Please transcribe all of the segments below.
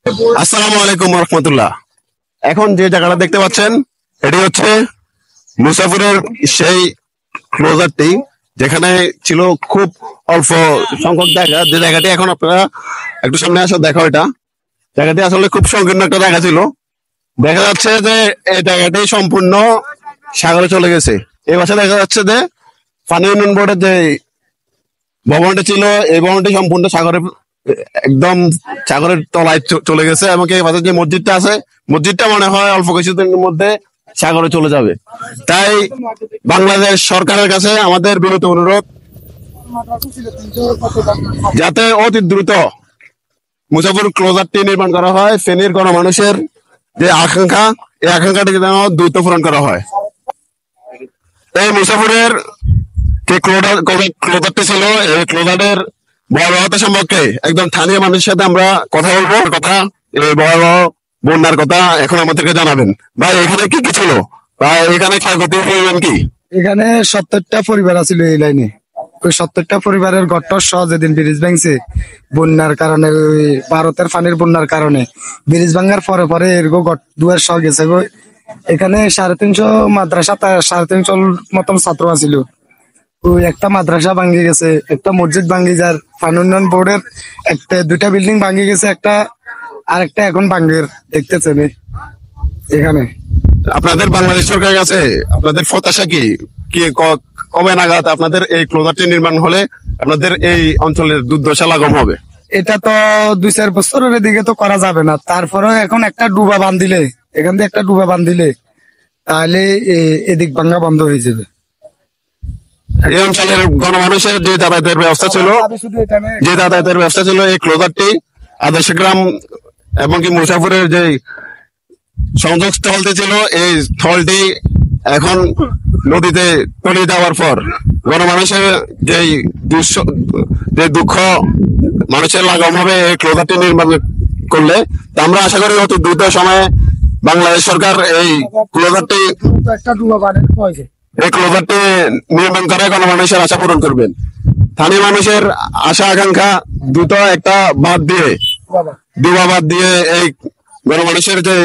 আসসালামু আলাইকুম রহমতুল্লাহ। এখন যে জায়গাটা দেখতে পাচ্ছেন এটি হচ্ছে মুসাফিরের সেই ক্লোজারটি, যেখানে ছিল খুব অল্প সংখ্যক জায়গা। যে জায়গাটি এখন আপনারা একটু সামনে আসা দেখো, এটা জায়গাটি আসলে খুব সংকীর্ণ একটা জায়গা ছিল। দেখা যাচ্ছে যে এই জায়গাটি সম্পূর্ণ সাগরে চলে গেছে। এই পাশে দেখা যাচ্ছে যে পানি উন্নয়ন বোর্ডের যে ভবনটা ছিল, এই ভবনটি সম্পূর্ণ একদম সাগরের তলায় চলে গেছে। এবং এই পাশে যে মসজিদটা আছে, মসজিদটা মনে হয় অল্প কিছুদিনের মধ্যে সাগরে চলে যাবে। তাই বাংলাদেশ সরকারের কাছে আমাদের বিনীত অনুরোধ, যাতে অতি দ্রুত মুসাফির ক্লোজারটি নির্মাণ করা হয়। ফেনীর গণমানুষের যে আকাঙ্ক্ষা, এই আকাঙ্ক্ষাটিকে যেন দ্রুত পূরণ করা হয়। এই মুসাফিরের যে ক্লোজারটি ছিল, এই ক্লোজারের ভয়াবহতা সম্পর্কে একদম স্থানীয় মানুষের সাথে আমরা কথা বলবো। এই ভয়াবহ বন্যার কথা এখন আমাদেরকে জানাবেন। ভাই, এখানে কি কি ছিল? ভাই, এখানে ক্ষয়ক্ষতির পরিমাণ কি? এখানে 70টা পরিবার আছিল এই লাইনে। ওই 70টা পরিবারের ঘরটর সহ যেদিন ব্রিজ ভাঙছে বন্যার কারণে, ওই ভারতের পানির বন্যার কারণে ব্রিজ ভাঙার পরে পরে এরকম ঘর দুয়ার সহ গেছে গো। এখানে 350 মাদ্রাসা, 350 মতন ছাত্র আছিল। ওই একটা মাদ্রাসা ভাঙ্গি গেছে, একটা মসজিদ ভাঙ্গি যার পানি উন্নয়ন বোর্ডের দুইটা বিল্ডিং ভাঙ্গি গেছে, আর একটা এখন ভাঙ্গের দেখতেছেন এখানে। আপনাদের বাংলাদেশ সরকারের কাছে আপনাদের প্রত্যাশা কি? কবে নাগাদ আপনাদের এই ক্লোজারটি নির্মাণ হলে আপনাদের এই অঞ্চলের দুর্দশা লাঘব হবে? এটা তো 2-4 বছরের দিকে তো করা যাবে না। তারপরে এখন একটা ডুবা বাঁধিলে, এখান থেকে একটা ডুবা বাঁধিলে তাহলে এদিক ভাঙ্গা বন্ধ হয়ে যাবে। এই অঞ্চলের গণমানুষের যে যাতায়াতের ব্যবস্থা ছিল, এই ক্লোজারটি আদর্শ গ্রাম এবং কি মুসাফিরের যে সংযোগ স্থলটি ছিল, এই স্থলটি এখন নদীতে তলিয়ে যাওয়ার পর গণমানুষের যে দুঃখ মানুষের লাঘব হবে এই ক্লোজারটি নির্মাণ করলে। আমরা আশা করি অতি দ্রুত সময়ে বাংলাদেশ সরকার এই ক্লোজারটি নির্মাণ করে গণমানুষের আশা পূরণ করবেন। স্থানীয় মানুষের আশা আকাঙ্ক্ষা দ্রুত একটা ডুবা বাদ দিয়ে এই গণমানুষের যে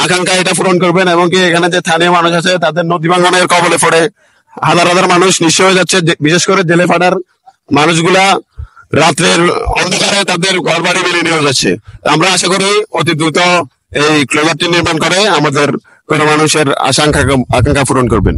আকাঙ্ক্ষা এটা পূরণ করবেন। এবং কি এখানে যে স্থানীয় মানুষ আছে তাদের নদী ভাঙনের কবলে পড়ে হাজার হাজার মানুষ নিঃস্ব হয়ে যাচ্ছে। বিশেষ করে জেলে ফাটার মানুষগুলা রাত্রের অন্ধকারে তাদের ঘর বাড়ি বেরিয়ে নিয়ে যাচ্ছে। আমরা আশা করি অতি দ্রুত এই ক্লোজারটি নির্মাণ করে আমাদের গণমানুষের আকাঙ্ক্ষা পূরণ করবেন।